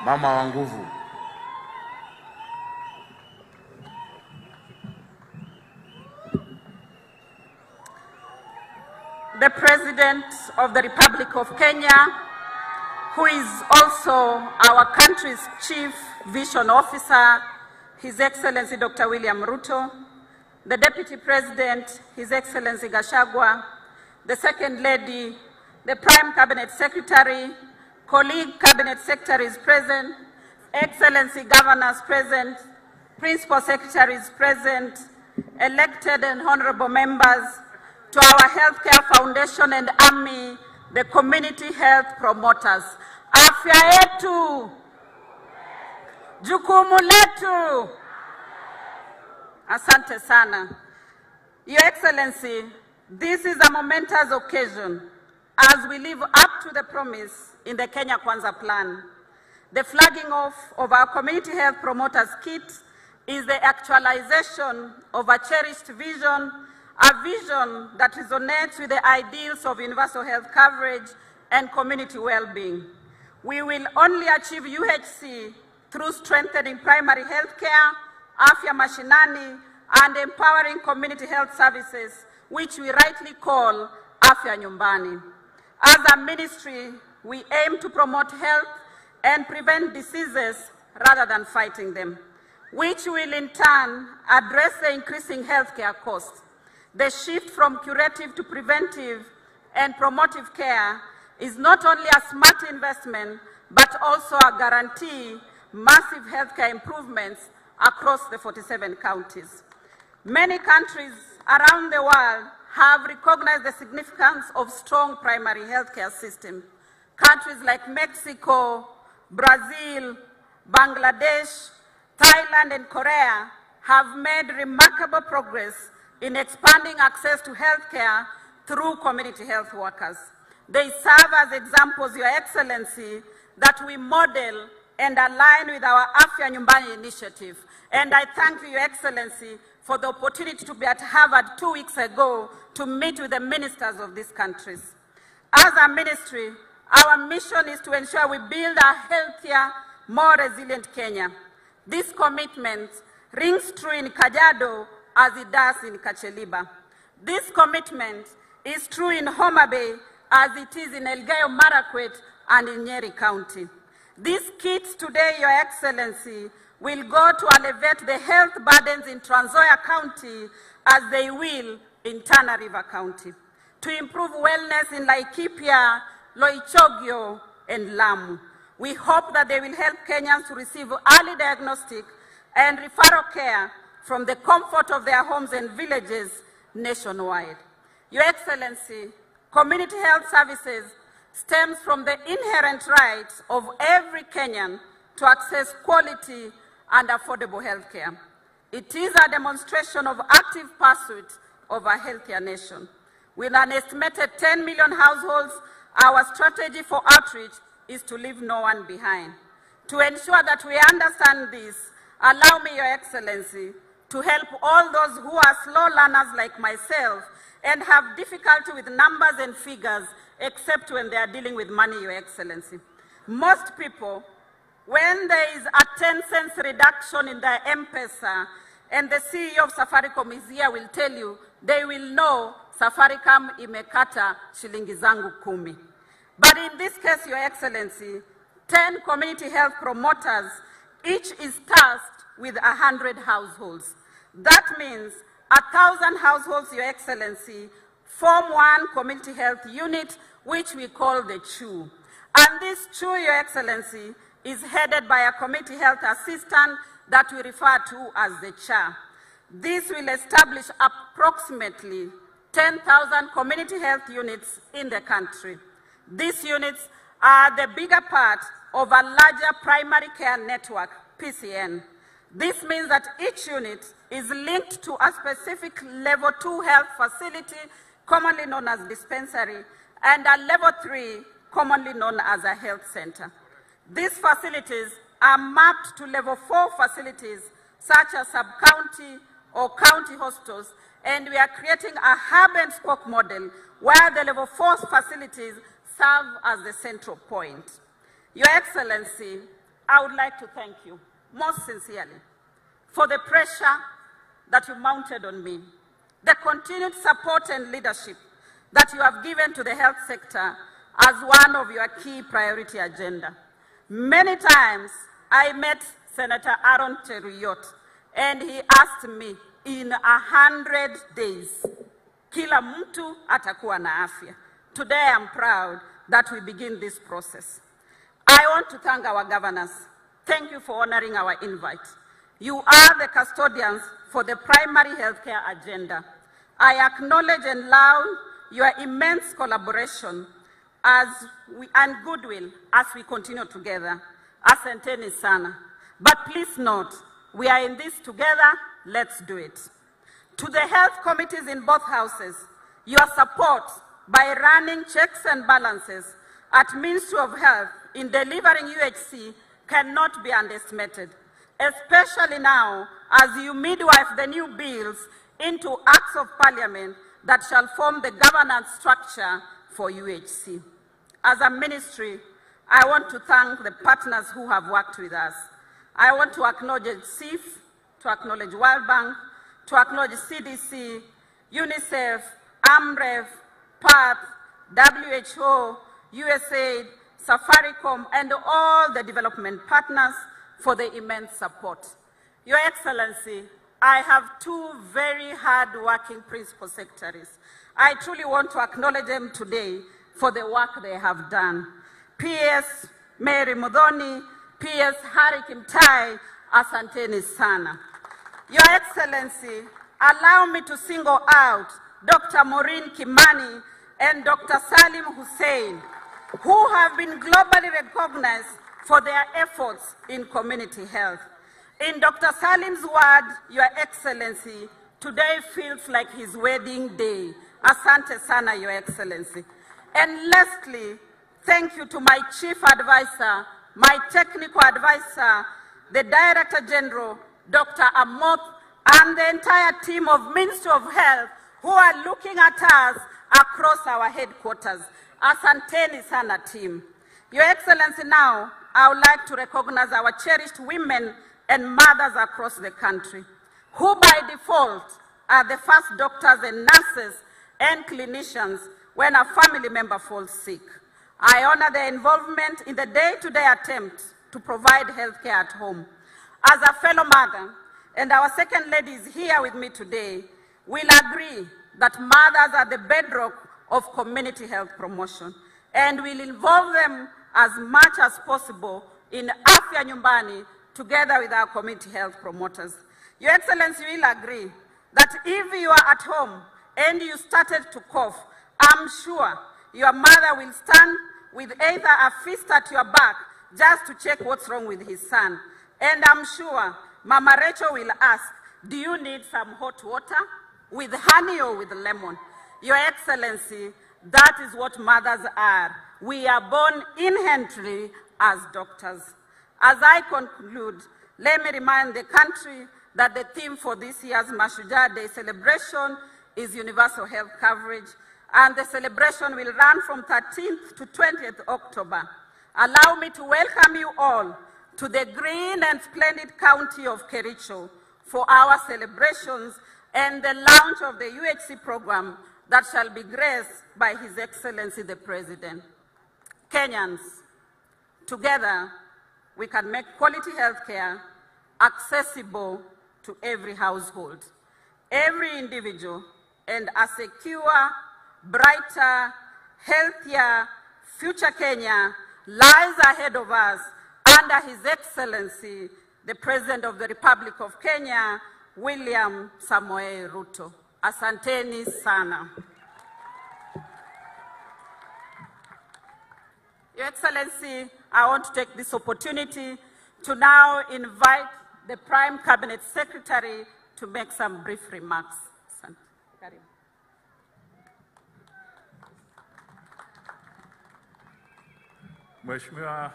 mama wa nguvu. The President of the Republic of Kenya, who is also our country's Chief Vision Officer, His Excellency Dr. William Ruto, the Deputy President, His Excellency Gachagua, the Second Lady, the Prime Cabinet Secretary, colleague Cabinet Secretaries present, Excellency Governors present, Principal Secretaries present, elected and honorable members, to our Healthcare Foundation and AMI, the community health promoters. Afya yetu, jukumu letu. Asante sana. Your Excellency, this is a momentous occasion as we live up to the promise in the Kenya Kwanza plan. The flagging off of our community health promoters kit is the actualization of a cherished vision, a vision that resonates with the ideals of universal health coverage and community well-being. We will only achieve UHC through strengthening primary health care, afya mashinani, and empowering community health services, which we rightly call afya nyumbani. As a ministry, we aim to promote health and prevent diseases rather than fighting them, which will in turn address the increasing healthcare costs. The shift from curative to preventive and promotive care is not only a smart investment, but also a guarantee massive healthcare improvements across the 47 counties. Many countries around the world have recognized the significance of strong primary healthcare systems. Countries like Mexico, Brazil, Bangladesh, Thailand, and Korea have made remarkable progress in expanding access to healthcare through community health workers. They serve as examples, Your Excellency, that we model and align with our Afya Nyumbani initiative. And I thank you, Your Excellency, for the opportunity to be at Harvard 2 weeks ago to meet with the ministers of these countries. As a ministry, our mission is to ensure we build a healthier, more resilient Kenya. This commitment rings true in Kajiado as it does in Kacheliba. This commitment is true in Homa Bay as it is in Elgeyo Marakwet and in Nyeri County. These kits today, Your Excellency, will go to elevate the health burdens in Trans Nzoia County as they will in Tana River County, to improve wellness in Laikipia, Loichogio, and Lamu. We hope that they will help Kenyans to receive early diagnostic and referral care from the comfort of their homes and villages nationwide. Your Excellency, community health services stems from the inherent rights of every Kenyan to access quality and affordable health care. It is a demonstration of active pursuit of a healthier nation. With an estimated 10 million households, our strategy for outreach is to leave no one behind. To ensure that we understand this, allow me, Your Excellency, to help all those who are slow learners like myself and have difficulty with numbers and figures, except when they are dealing with money, Your Excellency. Most people, when there is a 10-cent reduction in their M-Pesa, and the CEO of Safaricom is here, will tell you, they will know Safaricom imekata shilingi zangu 10. But in this case, Your Excellency, 10 community health promoters, each is tasked with 100 households. That means 1,000 households, Your Excellency, form one community health unit, which we call the CHU. And this CHU, Your Excellency, is headed by a community health assistant that we refer to as the CHA. This will establish approximately 10,000 community health units in the country. These units are the bigger part of a larger primary care network, PCN. This means that each unit is linked to a specific level 2 health facility, commonly known as dispensary, and a level 3, commonly known as a health center. These facilities are mapped to level 4 facilities, such as sub-county or county hospitals, and we are creating a hub and spoke model where the level 4 facilities serve as the central point. Your Excellency, I would like to thank you most sincerely for the pressure that you mounted on me, the continued support and leadership that you have given to the health sector as one of your key priority agenda. Many times I met Senator Aaron Cheruyot and he asked me, in 100 days, kila mtu atakuwa na afya. Today I'm proud that we begin this process. I want to thank our governors. Thank you for honoring our invite. You are the custodians for the primary healthcare agenda. I acknowledge and love your immense collaboration and goodwill as we continue together. Asanteni sana. But please note, we are in this together, let's do it. To the health committees in both houses, your support by running checks and balances at Ministry of Health in delivering UHC cannot be underestimated, especially now as you midwife the new bills into acts of parliament that shall form the governance structure for UHC. As a ministry, I want to thank the partners who have worked with us. I want to acknowledge CIF, to acknowledge World Bank, to acknowledge CDC, UNICEF, AMREF, PATH, WHO, USAID, Safaricom, and all the development partners for the immense support. Your Excellency, I have two very hard-working principal secretaries. I truly want to acknowledge them today for the work they have done. PS Mary Mudhoni, PS Harry Kimtai, asanteni sana. Your Excellency, allow me to single out Dr. Maureen Kimani and Dr. Salim Hussein, who have been globally recognized for their efforts in community health. In Dr. Salim's word, Your Excellency, today feels like his wedding day. Asante sana, Your Excellency. And lastly, thank you to my chief advisor, my technical advisor, the Director General, Dr. Amoth, and the entire team of Ministry of Health who are looking at us across our headquarters. Asanteni sana, team. Your Excellency, now I would like to recognize our cherished women and mothers across the country, who by default are the first doctors and nurses and clinicians when a family member falls sick. I honor their involvement in the day-to-day attempt to provide health care at home. As a fellow mother, and our second lady is here with me today, we'll agree that mothers are the bedrock of community health promotion, and we'll involve them as much as possible in Afya Nyumbani together with our community health promoters. Your Excellency will agree that if you are at home and you started to cough, I'm sure your mother will stand with either a fist at your back just to check what's wrong with his son. And I'm sure Mama Rachel will ask, do you need some hot water with honey or with lemon? Your Excellency, that is what mothers are. We are born inherently as doctors. As I conclude, let me remind the country that the theme for this year's Mashujaa Day celebration is universal health coverage, and the celebration will run from 13th to 20th October. Allow me to welcome you all to the green and splendid county of Kericho for our celebrations and the launch of the UHC program that shall be graced by His Excellency the President. Kenyans, together we can make quality health care accessible to every household, every individual, and a secure, brighter, healthier future Kenya lies ahead of us under His Excellency, the President of the Republic of Kenya, William Samoei Ruto. Asanteni sana. Your Excellency, I want to take this opportunity to now invite the Prime Cabinet Secretary to make some brief remarks. Mheshimiwa